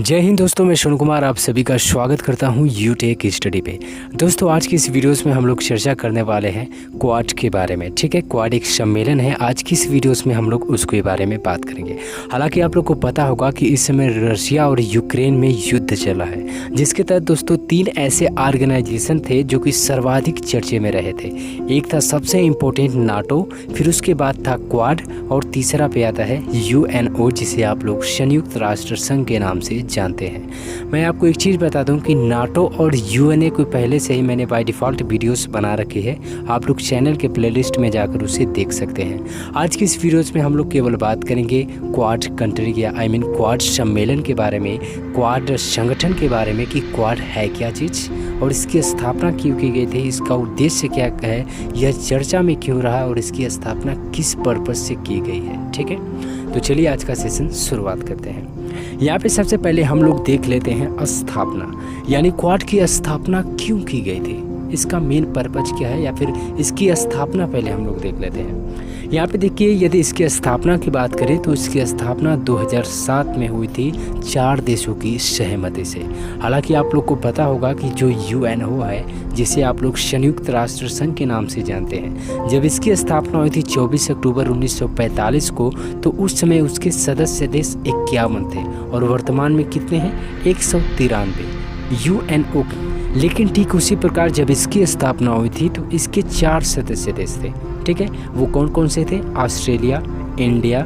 जय हिंद दोस्तों, मैं शुन कुमार आप सभी का स्वागत करता हूं यूटेक स्टडी पे। दोस्तों आज की इस वीडियोस में हम लोग चर्चा करने वाले हैं क्वाड के बारे में। ठीक है, क्वाड एक सम्मेलन है। आज की इस वीडियोस में हम लोग उसके बारे में बात करेंगे। हालांकि आप लोग को पता होगा कि इस समय रशिया और यूक्रेन में युद्ध चला है, जिसके तहत दोस्तों 3 ऐसे ऑर्गेनाइजेशन थे जो कि सर्वाधिक चर्चे में रहे थे। एक था सबसे इम्पोर्टेंट नाटो, फिर उसके बाद था क्वाड और तीसरा पे आता है यूएनओ, जिसे आप लोग संयुक्त राष्ट्र संघ के नाम से जानते हैं। मैं आपको एक चीज़ बता दूं कि नाटो और यूएनए को पहले से ही मैंने बाय डिफ़ॉल्ट वीडियोस बना रखी है। आप लोग चैनल के प्लेलिस्ट में जाकर उसे देख सकते हैं। आज की इस वीडियोस में हम लोग केवल बात करेंगे क्वाड कंट्री या क्वाड सम्मेलन के बारे में, क्वाड संगठन के बारे में कि क्वाड है क्या चीज़ और इसकी स्थापना क्यों की गई थी, इसका उद्देश्य क्या है, यह चर्चा में क्यों रहा और इसकी स्थापना किस पर्पस से की गई है। ठीक है, तो चलिए आज का सेशन शुरुआत करते हैं। यहाँ पे सबसे पहले हम लोग देख लेते हैं स्थापना, यानी क्वाड की स्थापना क्यों की गई थी, इसका मेन पर्पज क्या है या फिर इसकी स्थापना पहले हम लोग देख लेते हैं। यहाँ पे देखिए, यदि इसकी स्थापना की बात करें तो इसकी स्थापना 2007 में हुई थी 4 देशों की सहमति से। हालांकि आप लोग को पता होगा कि जो यूएनओ है, जिसे आप लोग संयुक्त राष्ट्र संघ के नाम से जानते हैं, जब इसकी स्थापना हुई थी 24 अक्टूबर 1945 को, तो उस समय उसके सदस्य देश 51 थे और वर्तमान में कितने हैं, 193 यूएनओ। लेकिन ठीक उसी प्रकार जब इसकी स्थापना हुई थी तो इसके 4 सदस्य देश थे। ठीक है, वो कौन कौन से थे, ऑस्ट्रेलिया, इंडिया,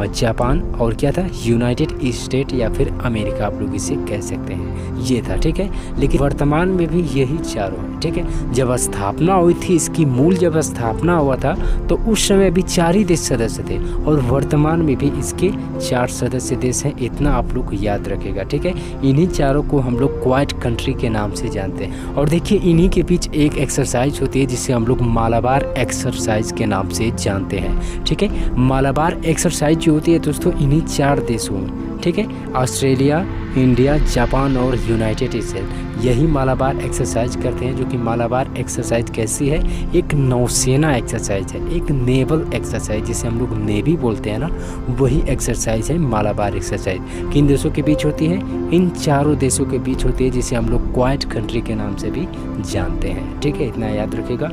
जापान और क्या था, यूनाइटेड स्टेट या फिर अमेरिका, आप लोग इसे कह सकते हैं, ये था। ठीक है, लेकिन वर्तमान में भी यही चारों है। ठीक है, जब स्थापना हुई थी इसकी, मूल जब स्थापना हुआ था तो उस समय भी 4 ही देश सदस्य थे और वर्तमान में भी इसके 4 सदस्य देश हैं, इतना आप लोग याद रखेगा। ठीक है, इन्हीं चारों को हम लोग क्वाड कंट्री के नाम से जानते हैं। और देखिए, इन्हीं के बीच एक एक्सरसाइज होती है जिसे हम लोग मालाबार एक्सरसाइज के नाम से जानते हैं। ठीक है, मालाबार एक्सरसाइज जो होती है दोस्तों इन्हीं 4 देशों में, ठीक है, ऑस्ट्रेलिया, इंडिया, जापान और यूनाइटेड स्टेट, यही मालाबार एक्सरसाइज करते हैं। जो कि मालाबार एक्सरसाइज कैसी है, एक नौसेना एक्सरसाइज है, एक नेवल एक्सरसाइज, जिसे हम लोग नेवी बोलते हैं ना, वही एक्सरसाइज है मालाबार एक्सरसाइज। किन देशों के बीच होती है, इन 4 देशों के बीच होती है, जिसे हम लोग क्वाड कंट्री के नाम से भी जानते हैं। ठीक है, इतना याद रखिएगा।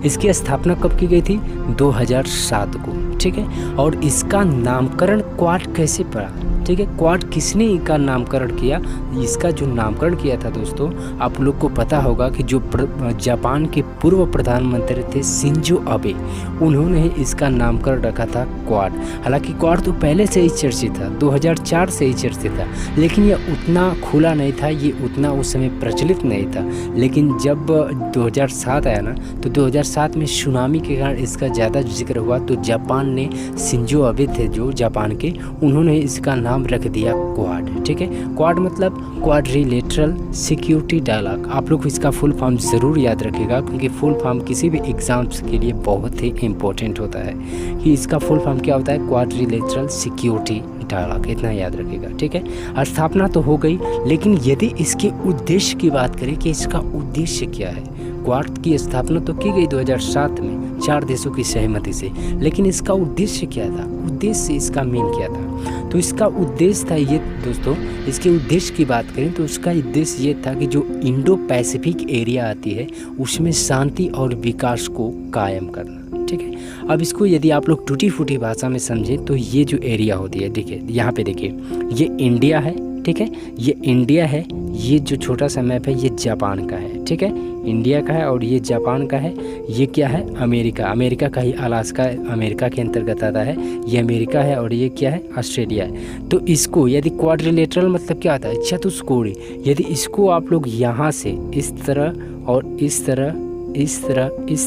इसकी स्थापना कब की गई थी, 2007 को। ठीक है, और इसका नामकरण क्वाड कैसे पड़ा, ठीक है, क्वाड किसने इनका नामकरण किया, इसका जो नामकरण किया था दोस्तों, आप लोग को पता होगा कि जो जापान के पूर्व प्रधानमंत्री थे शिंजो अबे, उन्होंने इसका नामकरण रखा था क्वाड। हालांकि क्वाड तो पहले से ही चर्चित था, 2004 से ही चर्चित था, लेकिन यह उतना खुला नहीं था, ये उतना उस समय प्रचलित नहीं था। लेकिन जब 2007 आया ना, तो 2007 में सुनामी के कारण इसका ज़्यादा जिक्र हुआ, तो जापान ने, शिंजो अबे थे जो जापान के, उन्होंने इसका नाम रख दिया क्वाड। ठीक है, क्वाड मतलब क्वाड्रिलेटरल सिक्योरिटी डायलॉग। आप लोग इसका फुल फॉर्म ज़रूर याद रखिएगा, क्योंकि फुल फॉर्म किसी भी एग्जाम्स के लिए बहुत ही इम्पोर्टेंट होता है कि इसका फुल फॉर्म क्या होता है, क्वाड्रिलेटरल सिक्योरिटी डायलॉग, इतना याद रखिएगा। ठीक है, स्थापना तो हो गई, लेकिन यदि इसके उद्देश्य की बात करें कि इसका उद्देश्य क्या है, क्वाड की स्थापना तो की गई 2007 में 4 देशों की सहमति से, लेकिन इसका उद्देश्य क्या था, उद्देश्य इसका मेन क्या था, तो इसका उद्देश्य था ये दोस्तों, इसके उद्देश्य की बात करें तो उसका उद्देश्य ये था कि जो इंडो पैसिफिक एरिया आती है उसमें शांति और विकास को कायम करना। ठीक है, अब इसको यदि आप लोग टूटी फूटी भाषा में समझें तो ये जो एरिया होती है, देखिए यहाँ पे देखिए, ये इंडिया है। ठीक है, ये इंडिया है, ये जो छोटा सा मैप है ये जापान का है। ठीक है, इंडिया का है और ये जापान का है। ये क्या है, अमेरिका, अमेरिका का ही अलास्का अमेरिका के अंतर्गत आता है, ये अमेरिका है। और ये क्या है, ऑस्ट्रेलिया है। तो इसको यदि क्वाड्रिलेटरल मतलब क्या आता है, चतुष्कोणीय, यदि इसको आप लोग यहाँ से इस तरह और इस तरह इस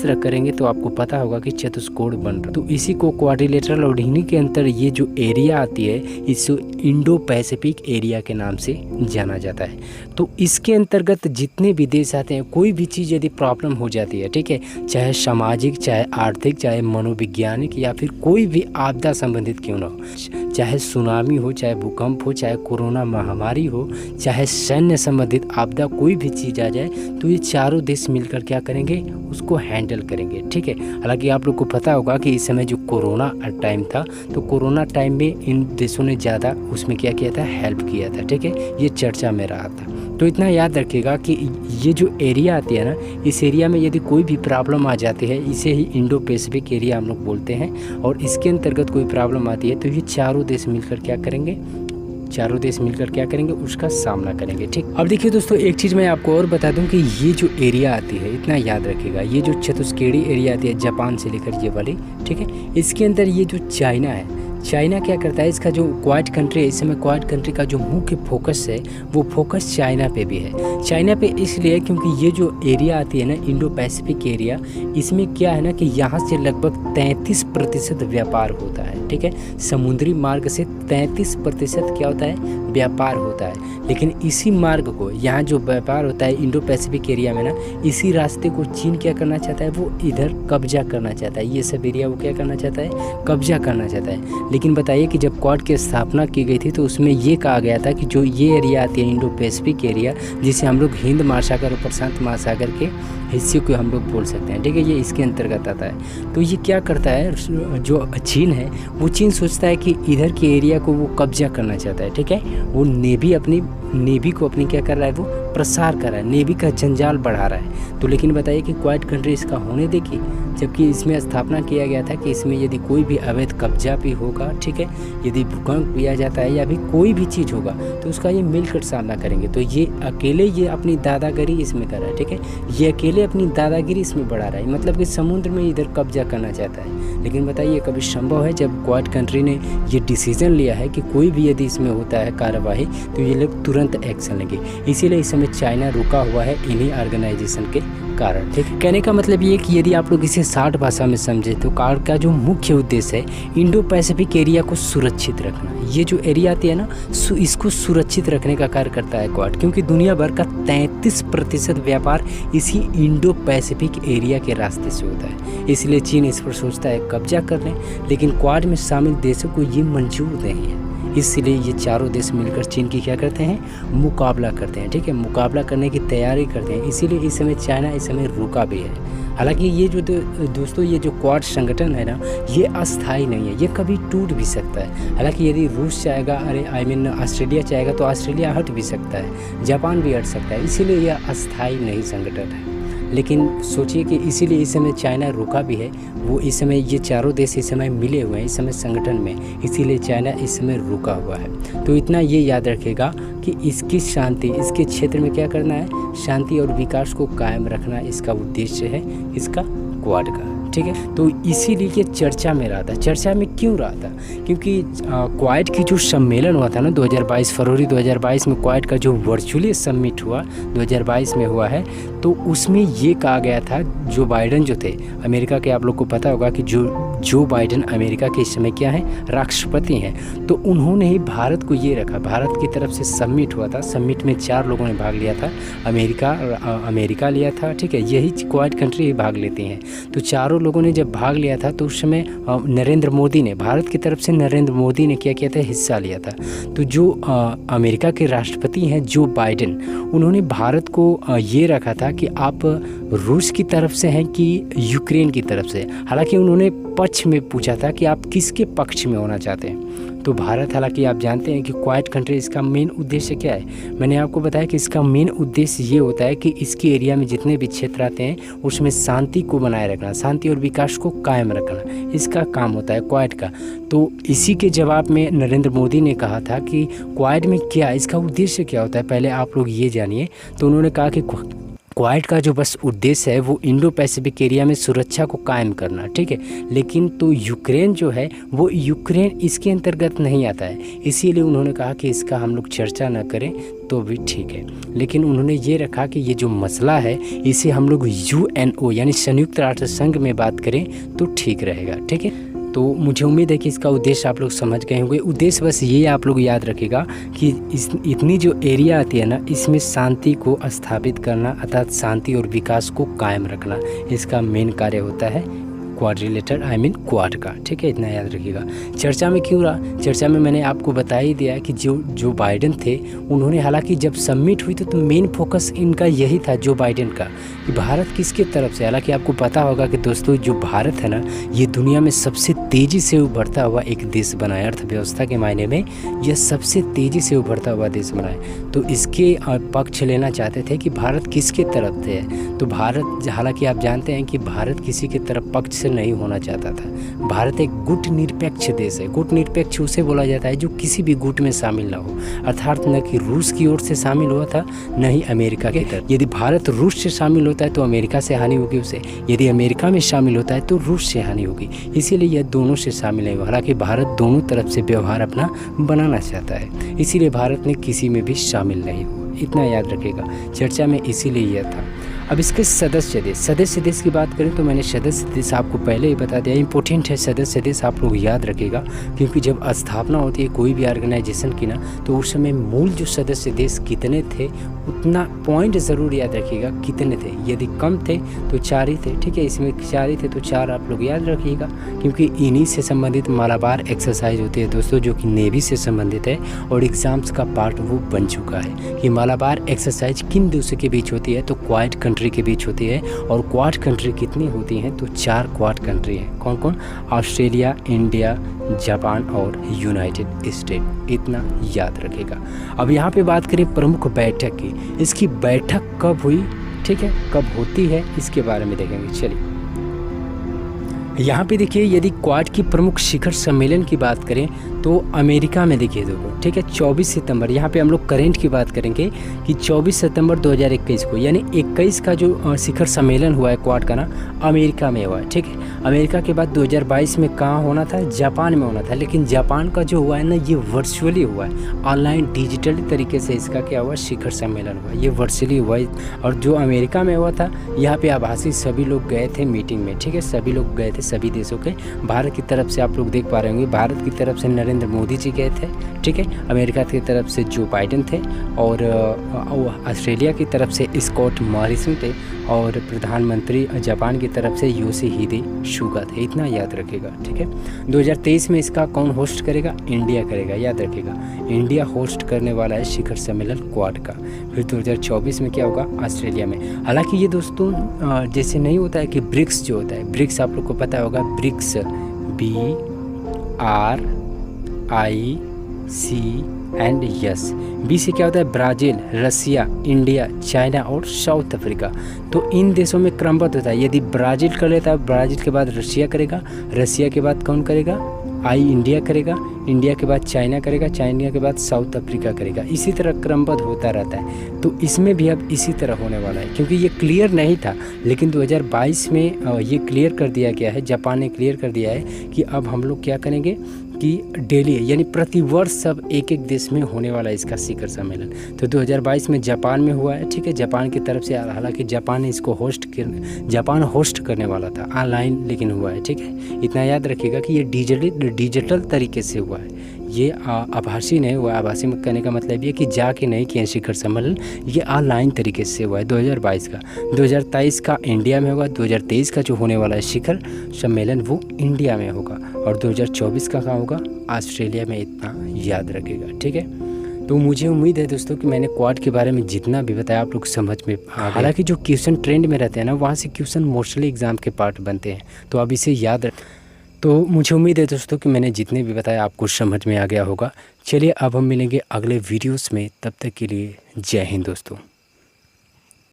तरह करेंगे तो आपको पता होगा कि चतुष्कोण बन रहा है। तो इसी को क्वाड्रिलेटरल, और इन्हीं के अंतर ये जो एरिया आती है इसको इंडो पैसिफिक एरिया के नाम से जाना जाता है। तो इसके अंतर्गत जितने भी देश आते हैं, कोई भी चीज़ यदि प्रॉब्लम हो जाती है, ठीक है, चाहे सामाजिक, चाहे आर्थिक, चाहे मनोवैज्ञानिक या फिर कोई भी आपदा संबंधित क्यों ना हो, चाहे सुनामी हो, चाहे भूकंप हो, चाहे कोरोना महामारी हो, चाहे सैन्य संबंधित आपदा, कोई भी चीज़ आ जाए, तो ये चारों देश मिलकर क्या करेंगे, के उसको हैंडल करेंगे, ठीक है। हालांकि आप लोग को पता होगा कि इस समय जो कोरोना टाइम था, तो कोरोना टाइम में इन देशों ने ज़्यादा उसमें क्या किया था, हेल्प किया था, ठीक है। ये चर्चा में रहा था। तो इतना याद रखिएगा कि ये जो एरिया आती है ना, इस एरिया में यदि कोई भी प्रॉब्लम आ जाती है, इसे ही इंडो पैसिफिक एरिया हम लोग बोलते हैं, और इसके अंतर्गत कोई प्रॉब्लम आती है तो ये चारों देश मिलकर क्या करेंगे, चारों देश मिलकर क्या करेंगे, उसका सामना करेंगे, ठीक। अब देखिए दोस्तों, एक चीज़ मैं आपको और बता दूं कि ये जो एरिया आती है, इतना याद रखिएगा, ये जो चतुष्कोणीय एरिया आती है जापान से लेकर ये वाली, ठीक है, इसके अंदर ये जो चाइना है, चाइना क्या करता है, इसका जो क्वाड कंट्री है, इस समय क्वाड कंट्री का जो मुख्य फोकस है वो फोकस चाइना पे भी है। चाइना पे इसलिए क्योंकि ये जो एरिया आती है ना, इंडो पैसिफिक एरिया, इसमें क्या है ना कि यहाँ से लगभग 33% व्यापार होता है, ठीक है। समुद्री मार्ग से 33% क्या होता है, व्यापार होता है। लेकिन इसी मार्ग को, यहाँ जो व्यापार होता है इंडो पैसिफिक एरिया में ना, इसी रास्ते को चीन क्या करना चाहता है, वो इधर कब्जा करना चाहता है। ये सब एरिया वो क्या करना चाहता है, कब्जा करना चाहता है। लेकिन बताइए कि जब क्वाड की स्थापना की गई थी तो उसमें ये कहा गया था कि जो ये एरिया आती है इंडो पैसिफिक एरिया, जिसे हम लोग हिंद महासागर और प्रशांत महासागर के हिस्से को हम लोग बोल सकते हैं, ठीक है, ये इसके अंतर्गत आता है। तो ये क्या करता है, जो चीन है, वो चीन सोचता है कि इधर के एरिया को वो कब्जा करना चाहता है, ठीक है। वो नेवी को अपनी क्या कर रहा है, वो प्रसार कर रहा है, नेवी का जंजाल बढ़ा रहा है। तो लेकिन बताइए कि क्वाड कंट्री इसका होने देगी, जबकि इसमें स्थापना किया गया था कि इसमें यदि कोई भी अवैध कब्जा भी होगा, ठीक है, यदि भूकंप भी आ जाता है या भी कोई भी चीज़ होगा तो उसका ये मिलकर सामना करेंगे। तो ये अकेले ये अपनी दादागिरी इसमें कर रहा है, ठीक है, ये अकेले अपनी दादागिरी इसमें बढ़ा रहा है, मतलब कि समुद्र में इधर कब्जा करना चाहता है। लेकिन बताइए कभी संभव है जब क्वाड कंट्री ने ये डिसीजन लिया है कि कोई भी यदि इसमें होता है कार्यवाही तो ये लोग तुरंत एक्शन लेंगे। इसीलिए इस समय चाइना रुका हुआ है इन्हीं ऑर्गेनाइजेशन के कारण, ठीक है। कहने का मतलब ये कि यदि आप लोग इसे शार्ट भाषा में समझे तो क्वाड का जो मुख्य उद्देश्य है इंडो पैसिफिक एरिया को सुरक्षित रखना। ये जो एरिया आती है ना, इसको सुरक्षित रखने का कार्य करता है क्वाड, क्योंकि दुनिया भर का 33% व्यापार इसी इंडो पैसिफिक एरिया के रास्ते से होता है। इसलिए चीन इस पर सोचता है कब्जा कर लें, लेकिन क्वाड में शामिल देशों को ये मंजूर नहीं है। इसलिए ये चारों देश मिलकर चीन की क्या करते हैं, मुकाबला करते हैं, ठीक है, मुकाबला करने की तैयारी करते हैं। इसीलिए इस समय चाइना इस समय रुका भी है। हालांकि ये जो दोस्तों ये जो क्वाड संगठन है ना, ये अस्थाई नहीं है, ये कभी टूट भी सकता है। हालांकि यदि रूस चाहेगा, ऑस्ट्रेलिया चाहेगा तो ऑस्ट्रेलिया हट भी सकता है, जापान भी हट सकता है, इसीलिए यह अस्थाई नहीं संगठन है। लेकिन सोचिए कि इसीलिए इस समय चाइना रुका भी है, वो इस समय ये चारों देश इस समय मिले हुए हैं इस समय संगठन में, इसीलिए चाइना इस समय रुका हुआ है। तो इतना ये याद रखेगा कि इसकी शांति, इसके क्षेत्र में क्या करना है, शांति और विकास को कायम रखना इसका उद्देश्य है, इसका क्वाड का, ठीक है। तो इसीलिए ये चर्चा में रहा था। चर्चा में क्यों रहा था, क्योंकि क्वाड की जो सम्मेलन हुआ था ना 2022 फरवरी 2022 में, क्वाड का जो वर्चुअली समिट हुआ 2022 में हुआ है, तो उसमें ये कहा गया था, जो बाइडन जो थे अमेरिका के, आप लोग को पता होगा कि जो बाइडन अमेरिका के इस समय क्या हैं, राष्ट्रपति हैं, तो उन्होंने ही भारत को ये रखा, भारत की तरफ से समिट हुआ था। समिट में 4 लोगों ने भाग लिया था, अमेरिका लिया था, ठीक है, यही क्वाड कंट्री ही भाग लेती हैं। तो चारों लोगों ने जब भाग लिया था तो उस समय नरेंद्र मोदी ने, भारत की तरफ से नरेंद्र मोदी ने क्या किया था, हिस्सा लिया था। तो जो अमेरिका के राष्ट्रपति हैं जो बाइडन, उन्होंने भारत को ये रखा था कि आप रूस की तरफ से हैं कि यूक्रेन की तरफ से। हालांकि उन्होंने पक्ष में पूछा था कि आप किसके पक्ष में होना चाहते हैं। तो भारत, हालांकि आप जानते हैं कि क्वाड कंट्री, इसका मेन उद्देश्य क्या है, मैंने आपको बताया कि इसका मेन उद्देश्य ये होता है कि इसके एरिया में जितने भी क्षेत्र आते हैं उसमें शांति को बनाए रखना, शांति और विकास को कायम रखना, इसका काम होता है क्वाड का। तो इसी के जवाब में नरेंद्र मोदी ने कहा था कि क्वाड में क्या, इसका उद्देश्य क्या होता है, पहले आप लोग ये जानिए। तो उन्होंने कहा कि क्वाड का जो बस उद्देश्य है वो इंडो पैसिफिक एरिया में सुरक्षा को कायम करना, ठीक है। लेकिन तो यूक्रेन जो है वो यूक्रेन इसके अंतर्गत नहीं आता है, इसीलिए उन्होंने कहा कि इसका हम लोग चर्चा ना करें तो भी ठीक है। लेकिन उन्होंने ये रखा कि ये जो मसला है इसे हम लोग UNO यानी संयुक्त राष्ट्र संघ में बात करें तो ठीक रहेगा, ठीक है। तो मुझे उम्मीद है कि इसका उद्देश्य आप लोग समझ गए होंगे। उद्देश्य बस ये आप लोग याद रखिएगा कि इतनी जो एरिया आती है ना, इसमें शांति को स्थापित करना, अर्थात शांति और विकास को कायम रखना, इसका मेन कार्य होता है क्वाड्रिलेटर आई मीन क्वाड का, ठीक है, इतना याद रखिएगा। चर्चा में क्यों रहा, चर्चा में मैंने आपको बता ही दिया कि जो बाइडेन थे उन्होंने, हालांकि जब सबमिट हुई तो मेन फोकस इनका यही था जो बाइडेन का, कि भारत किसके तरफ से। हालांकि आपको पता होगा कि दोस्तों जो भारत है ना, ये दुनिया में सबसे तेज़ी से उभरता हुआ एक देश बना है। अर्थव्यवस्था के मायने में यह सबसे तेज़ी से उभरता हुआ देश बना है। तो इसके पक्ष लेना चाहते थे कि भारत किसके तरफ से है। तो भारत, हालांकि आप जानते हैं कि भारत किसी के तरफ पक्ष से नहीं होना चाहता था। भारत एक गुट निरपेक्ष देश है। गुट निरपेक्ष उसे बोला जाता है जो किसी भी गुट में शामिल ना हो, अर्थात न कि रूस की ओर से शामिल हुआ था, न ही अमेरिका की तरफ। यदि भारत रूस से शामिल होता है तो अमेरिका से हानि होगी उसे, यदि अमेरिका में शामिल होता है तो रूस से हानि होगी। इसीलिए यह दोनों से शामिल है। हालांकि भारत दोनों तरफ से व्यवहार अपना बनाना चाहता है, इसीलिए भारत ने किसी में भी शामिल नहीं हुआ, इतना याद रखेगा। चर्चा में इसीलिए यह था। अब इसके सदस्य देश की बात करें तो मैंने सदस्य देश आपको पहले ही बता दिया। इंपॉर्टेंट है सदस्य देश, आप लोग याद रखिएगा, क्योंकि जब स्थापना होती है कोई भी ऑर्गेनाइजेशन की ना, तो उस समय मूल जो सदस्य देश कितने थे उतना पॉइंट ज़रूर याद रखिएगा कितने थे। यदि कम थे तो 4 ही थे, ठीक है, इसमें 4 ही थे तो 4 आप लोग याद रखिएगा, क्योंकि इन्हीं से संबंधित मालाबार एक्सरसाइज होती है दोस्तों, जो कि नेवी से संबंधित है और एग्ज़ाम्स का पार्ट वो बन चुका है कि मालाबार एक्सरसाइज किन देशों के बीच होती है, तो क्वाड कंट्री के बीच होती है। और क्वाड कंट्री कितनी होती हैं, तो 4 क्वाड कंट्री हैं। कौन कौन? ऑस्ट्रेलिया, इंडिया, जापान और यूनाइटेड स्टेट, इतना याद रखेगा। अब यहाँ पे बात करें प्रमुख बैठक की, इसकी बैठक कब हुई, ठीक है, कब होती है, इसके बारे में देखेंगे। चलिए यहाँ पे देखिए, यदि क्वाड की प्रमुख शिखर सम्मेलन की बात करें तो अमेरिका में देखिए देखो, ठीक है, 24 सितंबर, यहाँ पे हम लोग करेंट की बात करेंगे कि 24 सितंबर 2021 को, यानी 21 का जो शिखर सम्मेलन हुआ है क्वाड का ना, अमेरिका में हुआ है, ठीक है। अमेरिका के बाद 2022 में कहाँ होना था, जापान में होना था, लेकिन जापान का जो हुआ है ना, ये वर्चुअली हुआ है, ऑनलाइन डिजिटल तरीके से इसका क्या हुआ, शिखर सम्मेलन हुआ, ये वर्चुअली हुआ है। और जो अमेरिका में हुआ था, यहाँ पे आभासी सभी लोग गए थे मीटिंग में, ठीक है, सभी लोग गए थे, सभी देशों के। भारत की तरफ से आप लोग देख पा रहे होंगे, भारत की तरफ से नरेंद्र मोदी जी गए थे, ठीक है, अमेरिका की तरफ से जो बाइडेन थे, और ऑस्ट्रेलिया की तरफ से स्कॉट मॉरिसन थे, और प्रधानमंत्री जापान की तरफ से योशिहिदे सुगा थे, इतना याद रखेगा, ठीक है। 2023 में इसका कौन होस्ट करेगा, इंडिया करेगा, याद रखेगा, इंडिया होस्ट करने वाला है शिखर सम्मेलन क्वाड का। फिर 2024 में क्या होगा, ऑस्ट्रेलिया में। हालांकि ये दोस्तों जैसे नहीं होता है कि ब्रिक्स जो होता है, ब्रिक्स आप लोग को पता होगा, ब्रिक्स BRICS, बी से क्या होता है, ब्राज़ील, रसिया, इंडिया, चाइना और साउथ अफ्रीका। तो इन देशों में क्रमबद्ध होता है। यदि ब्राज़ील कर लेता है, ब्राज़ील के बाद रसिया करेगा, रसिया के बाद कौन करेगा, इंडिया करेगा, इंडिया के बाद चाइना करेगा, चाइना के बाद साउथ अफ्रीका करेगा, इसी तरह क्रमबद्ध होता रहता है। तो इसमें भी अब इसी तरह होने वाला है, क्योंकि ये क्लियर नहीं था, लेकिन 2022 में ये क्लियर कर दिया गया है, जापान ने क्लियर कर दिया है कि अब हम लोग क्या करेंगे कि डेली, यानी प्रतिवर्ष सब एक एक देश में होने वाला है इसका शिखर सम्मेलन। तो 2022 में जापान में हुआ है, ठीक है, जापान की तरफ से, हालांकि जापान ने इसको जापान होस्ट करने वाला था ऑनलाइन, लेकिन हुआ है, ठीक है, इतना याद रखिएगा कि ये डिजिटल तरीके से हुआ है, ये आभासी नहीं हुआ। आभासी में कहने का मतलब ये कि जाके नहीं किए शिखर सम्मेलन, ये ऑनलाइन तरीके से हुआ है 2022 का। 2023 का इंडिया में होगा, 2023 का जो होने वाला है शिखर सम्मेलन वो इंडिया में होगा, और 2024 का कहाँ होगा, ऑस्ट्रेलिया में, इतना याद रखेगा, ठीक है। तो मुझे उम्मीद है दोस्तों कि मैंने क्वाड के बारे में जितना भी बताया आप लोग समझ में आ गया। हालांकि जो क्वेश्चन ट्रेंड में रहते हैं ना, वहाँ से क्वेश्चन मोस्टली एग्जाम के पार्ट बनते हैं, तो अब इसे याद रख। तो मुझे उम्मीद है दोस्तों कि मैंने जितने भी बताया आपको समझ में आ गया होगा। चलिए अब हम मिलेंगे अगले वीडियोस में, तब तक के लिए जय हिंद दोस्तों।